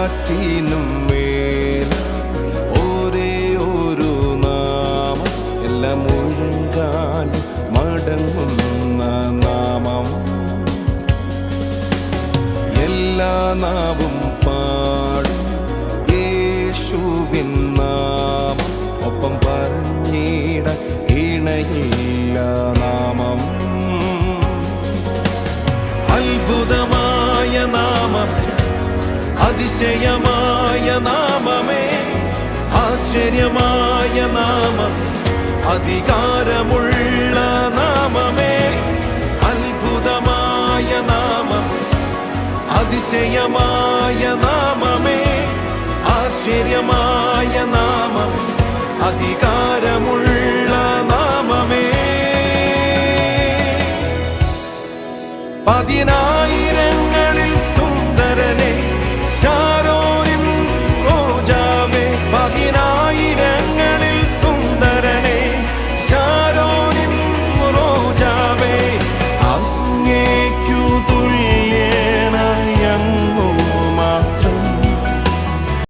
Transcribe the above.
എല്ലാറ്റിനും മേൽ ഒരേ ഒരു നാമം, എല്ലാം മുഴങ്ങാൻ മടങ്ങുന്ന നാമം. എല്ലാ നാവും പാടും യേശുവിൻ നാമം, ഒപ്പം പറഞ്ഞിടാൻ ഇണയില്ല നാമം. അത്ഭുതമായ നാമം, അതിശയമായ നാമമേ, ആശ്ചര്യമായ നാമം, അധികാരമുള്ള നാമമേ. അത്ഭുതമായ നാമം, അതിശയമായ നാമമേ, ആശ്ചര്യമായ നാമം, അധികാരമുള്ള നാമമേ. 16